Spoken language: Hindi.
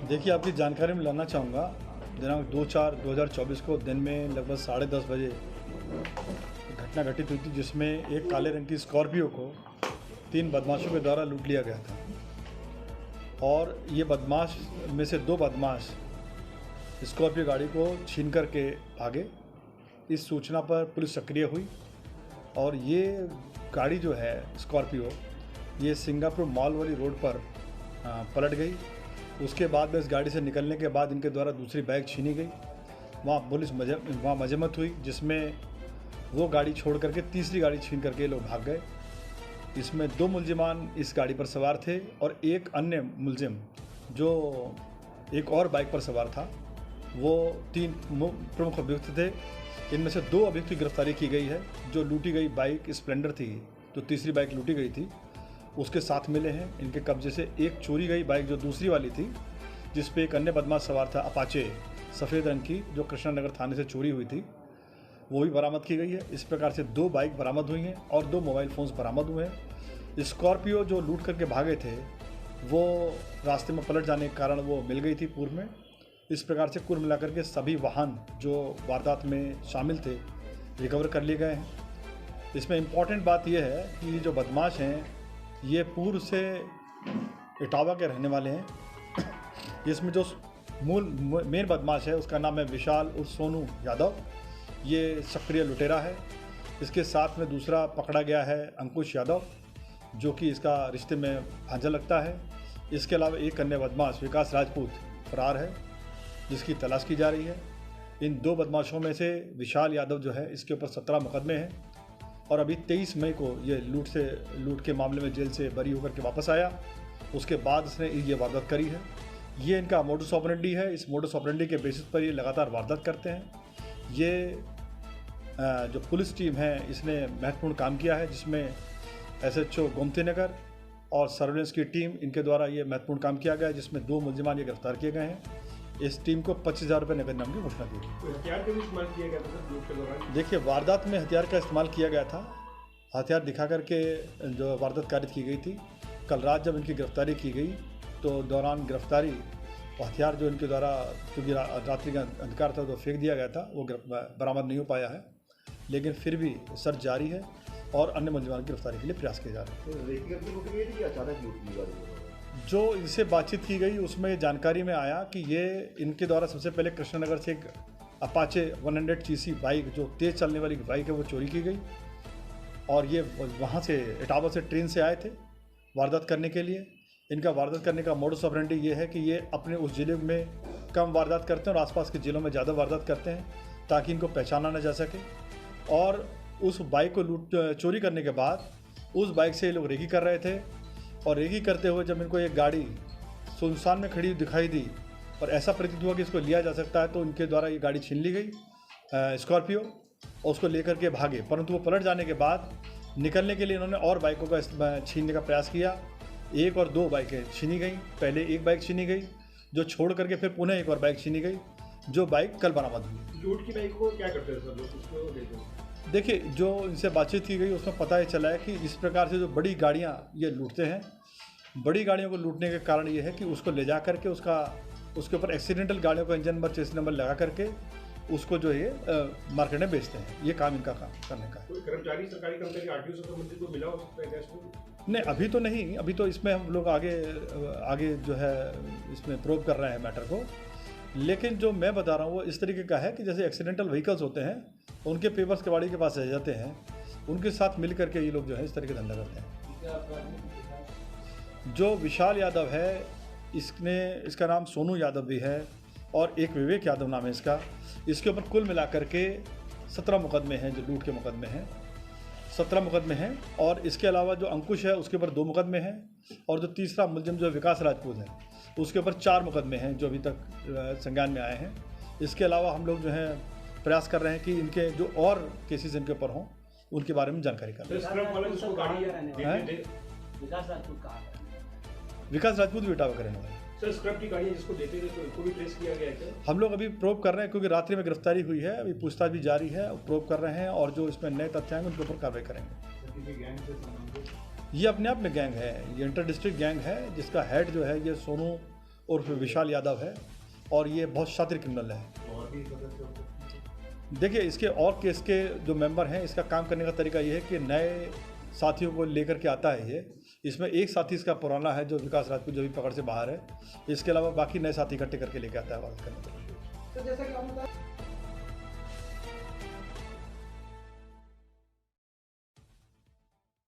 देखिए, आपकी जानकारी में लाना चाहूँगा, दिनांक 2/4/2024 को दिन में लगभग 10:30 बजे घटना घटित हुई थी, जिसमें एक काले रंग की स्कॉर्पियो को 3 बदमाशों के द्वारा लूट लिया गया था। और ये बदमाश में से 2 बदमाश स्कॉर्पियो गाड़ी को छीन कर के भागे। इस सूचना पर पुलिस सक्रिय हुई और ये गाड़ी जो है स्कॉर्पियो, ये सिंगापुर मॉल वाली रोड पर पलट गई। उसके बाद में इस गाड़ी से निकलने के बाद इनके द्वारा दूसरी बाइक छीनी गई। वहाँ पुलिस वहाँ मजम्मत हुई, जिसमें वो गाड़ी छोड़ करके तीसरी गाड़ी छीन करके लोग भाग गए। इसमें 2 मुलजिमान इस गाड़ी पर सवार थे और एक अन्य मुलजिम जो एक और बाइक पर सवार था, वो 3 प्रमुख अभियुक्त थे। इनमें से 2 अभियुक्त की गिरफ्तारी की गई है। जो लूटी गई बाइक स्प्लेंडर थी, जो तीसरी बाइक लूटी गई थी, उसके साथ मिले हैं। इनके कब्जे से एक चोरी गई बाइक जो दूसरी वाली थी, जिस पे एक अन्य बदमाश सवार था, अपाचे सफ़ेद रंग की, जो कृष्णा नगर थाने से चोरी हुई थी, वो भी बरामद की गई है। इस प्रकार से 2 बाइक बरामद हुई हैं और 2 मोबाइल फ़ोन्स बरामद हुए हैं। स्कॉर्पियो जो लूट करके भागे थे, वो रास्ते में पलट जाने के कारण वो मिल गई थी पूर्व में। इस प्रकार से कुल मिलाकर के सभी वाहन जो वारदात में शामिल थे रिकवर कर लिए गए हैं। इसमें इम्पॉर्टेंट बात यह है कि जो बदमाश हैं, ये पूर्व से इटावा के रहने वाले हैं। इसमें जो मेन बदमाश है, उसका नाम है विशाल उर्फ सोनू यादव। ये सक्रिय लुटेरा है। इसके साथ में दूसरा पकड़ा गया है अंकुश यादव, जो कि इसका रिश्ते में भांजा लगता है। इसके अलावा एक अन्य बदमाश विकास राजपूत फरार है, जिसकी तलाश की जा रही है। इन 2 बदमाशों में से विशाल यादव जो है, इसके ऊपर 17 मुकदमे हैं और अभी 23 मई को ये लूट के मामले में जेल से बरी होकर के वापस आया। उसके बाद इसने ये वारदात करी है। ये इनका मोडस ऑपरेंडी है। इस मोडस ऑपरेंडी के बेसिस पर ये लगातार वारदात करते हैं। ये जो पुलिस टीम है, इसने महत्वपूर्ण काम किया है, जिसमें SHO गोमती नगर और सर्वेलेंस की टीम, इनके द्वारा ये महत्वपूर्ण काम किया गया है, जिसमें 2 मुलजिमान ये गिरफ्तार किए गए हैं। इस टीम को 25,000 रुपये नकद इनाम की घोषणा की गई। हथियार का भी इस्तेमाल किया गया था लूट के दौरान? देखिए, वारदात में हथियार का इस्तेमाल किया गया था। हथियार दिखा करके जो वारदात कारित की गई थी। कल रात जब इनकी गिरफ्तारी की गई, तो दौरान गिरफ्तारी हथियार जो इनके द्वारा, क्योंकि रात्रि का अंधकार था तो फेंक दिया गया था, वो बरामद नहीं हो पाया है। लेकिन फिर भी सर्च जारी है और अन्य मुलजिमान की गिरफ्तारी के लिए प्रयास किए जा रहे हैं। जो इनसे बातचीत की गई, उसमें जानकारी में आया कि ये इनके द्वारा सबसे पहले कृष्णनगर से एक अपाचे 100 cc बाइक, जो तेज़ चलने वाली बाइक है, वो चोरी की गई और ये वहाँ से इटावा से ट्रेन से आए थे वारदात करने के लिए। इनका वारदात करने का मोडस ऑपरेंडी ये है कि ये अपने उस ज़िले में कम वारदात करते हैं और आसपास के ज़िलों में ज़्यादा वारदात करते हैं, ताकि इनको पहचाना न जा सके। और उस बाइक को चोरी करने के बाद उस बाइक से ये लोग रेकी कर रहे थे और रेकी करते हुए जब इनको एक गाड़ी सुनसान में खड़ी दिखाई दी और ऐसा प्रतीत हुआ कि इसको लिया जा सकता है, तो इनके द्वारा ये गाड़ी छीन ली गई स्कॉर्पियो, और उसको लेकर के भागे। परंतु वो पलट जाने के बाद निकलने के लिए इन्होंने और बाइकों का छीनने का प्रयास किया। 1 और 2 बाइकें छीनी गई। पहले एक बाइक छीनी गई, जो छोड़ करके फिर पुनः एक और बाइक छीनी गई, जो बाइक कल बरामद हुई। लूट की बाइक को क्या करते हैं सर लोग, उसको लेते हैं? देखिए, जो इनसे बातचीत की गई उसमें पता ये चला है कि इस प्रकार से जो बड़ी गाड़ियाँ ये लूटते हैं, बड़ी गाड़ियों को लूटने के कारण ये है कि उसको ले जा करके उसके ऊपर एक्सीडेंटल गाड़ियों का इंजन नंबर, चेसिस नंबर लगा करके उसको जो है मार्केट में बेचते हैं। ये काम इनका काम करने का है। कोई कर्मचारी, सरकारी कर्मचारी RTO से संबंधित को मिला हो सकता है क्या इसको? नहीं, अभी तो नहीं। अभी तो इसमें हम लोग आगे जो है इसमें प्रोब कर रहे हैं मैटर को। लेकिन जो मैं बता रहा हूँ वो इस तरीके का है कि जैसे एक्सीडेंटल व्हीकल्स होते हैं, उनके पेपर्स कबाड़ी के पास रह जाते हैं, उनके साथ मिल करके ये लोग जो है इस तरह के धंधा करते हैं। जो विशाल यादव है, इसका नाम सोनू यादव भी है और एक विवेक यादव नाम है इसका। इसके ऊपर कुल मिलाकर के 17 मुकदमे हैं, जो लूट के मुकदमे हैं, 17 मुकदमे हैं। और इसके अलावा जो अंकुश है, उसके ऊपर 2 मुकदमे हैं और जो तीसरा मुलजिम जो विकास राजपूत है, उसके ऊपर 4 मुकदमे हैं, जो अभी तक संज्ञान में आए हैं। इसके अलावा हम लोग जो है प्रयास कर रहे हैं कि इनके जो और केसेस इनके ऊपर हों, उनके बारे में जानकारी कर रहे हैं। विकास राजपूत भी इटावा करने वाले। सर, स्क्रब की गाड़ियाँ जिसको देते थे तो उनको भी ट्रेस किया गया है क्या? हम लोग अभी प्रोब कर रहे हैं, क्योंकि रात्रि में गिरफ्तारी हुई है। अभी पूछताछ भी जारी है, प्रोब कर रहे हैं और जो इसमें नए तथ्य आएंगे उनके ऊपर कार्रवाई करेंगे। ये अपने आप में गैंग है। ये इंटर डिस्ट्रिक्ट गैंग है, जिसका हेड जो है ये सोनू उर्फ विशाल यादव है और ये बहुत शातिर क्रिमिनल है। और भी सदस्य होते देखिए, इसके और केस के जो मेंबर हैं, इसका काम करने का तरीका ये है कि नए साथियों को लेकर के आता है ये। इसमें एक साथी इसका पुराना है जो विकास राजपूत, जो भी पकड़ से बाहर है। इसके अलावा बाकी नए साथी इकट्ठे करके लेके आता है बात करने के लिए। तो जैसा कि आपने बताया